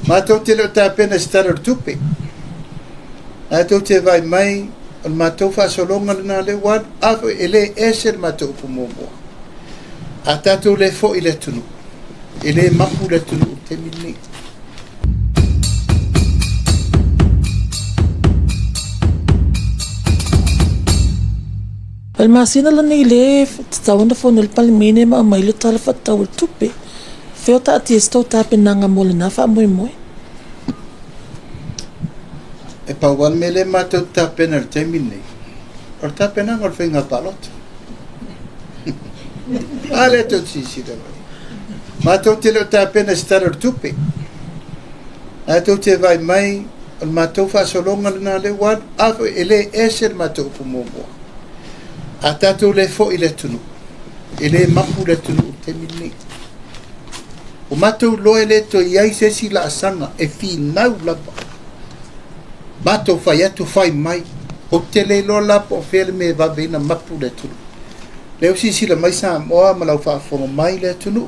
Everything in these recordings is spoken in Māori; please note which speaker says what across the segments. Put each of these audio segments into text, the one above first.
Speaker 1: Mātou te leo tāpena stara tupe. Mātou te vai mai, o mātou whaasolonga lana le wad, afu ele ese mātou pumomoa. A tātou le fo i le tunu. Ele mapu le tunu te mini.
Speaker 2: Palmasina la nei le tawana fono le Palemene ma mai le tala fatau le tupe. Feo ta ati estou tapenaga mo lana faamoemoe.
Speaker 1: E pauan me le mātou tapena le taimi nei. O le tapenaga o le whainga palota. A le tau tisi da vai. Mātou te leo tapena stara le tupe. Mātou te vai mai, o le mātou whaasolonga lana le wad, afu ele ese le mātou pumomoa. A tātou le fo i le tunu. Ele mapu le tunu te mini. O mātou loe le to iai sesi la asanga e whinau lapa. Mātou whai atu whai mai. O te le lo lapa o whele me wawena mapu le tunu. Leo sisi la mai Samoa ma lau whaafonga mai le tunu.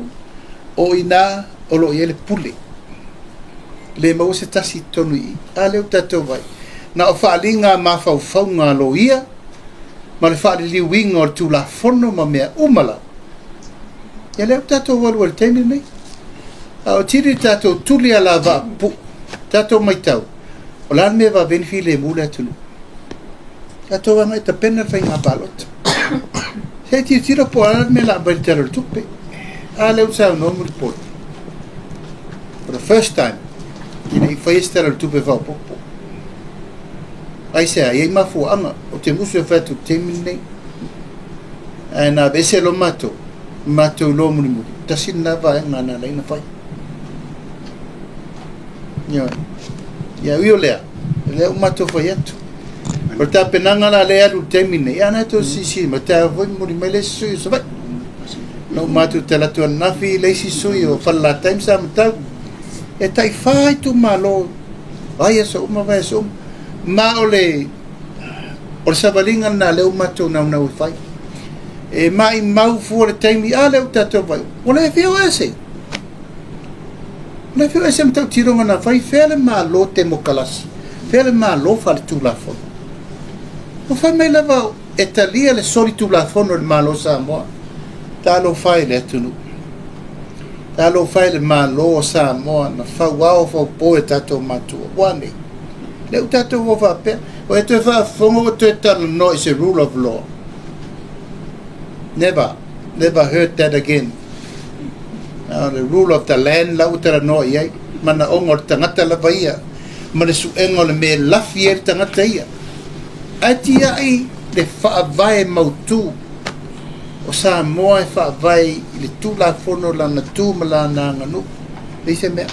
Speaker 1: O ina o lo i ele pule. Le mau se tasi tonu i. A leo tātou vai. Na o whaalinga ma whauwhaunga lo ia. Ma le whaare liwinga o le tūla fono ma mea umala. Ia leo tātou walu le taimi nei. A o tiri tātou tuli ala wa pu. Tātou mai tau. O lan mea wa benfi le mule atunu. Tātou wanga i ta pena le whainga palota. Se ti tira po ala mea la bari tara le tupe. A leo sao no muri po. For the first time. Ina i whaistara le tupe whao popo. Ai se ai mafu anga o te musu e fatu te minei. Ai na bese lo mato lo muri muri. Tasi na vai ngana lai na fai. Ya io lea o mato fai atu. O ta penanga la lea lu te minei. Ya na to si ma ta voi muri mai le sui so vai. No mato te la tu nafi le si sui o falla time sa mata. E tai fai tu malo. Vai so uma vai so. Ma ole savalinga na leo matou na fai. E mai mau fu le taimi a leo tatou vai. O le feo ese. Le feo ese mtau tironga na fai fele ma lo te mokalasi. Fele ma lo fale tu la fono. O fai mai lava e talia le soli tu la fono le ma lo Samoa. Ta lo fai le atunu. Ta lo fai le ma lo Samoa na fau wao fau poe tatou matua. Wane. Leu tātou o whapea. O e te whaafonga o te tala no is a rule of law. Never heard that again. The rule of the land lau tara no iai. Mana ongo le tangata la vaia. Mana suengo le me lafi e le tangata ia. Ati ai le whaavai mautu. O Samoa e whaavai i le tūla fono la na tū mala na nganu. Leise mea.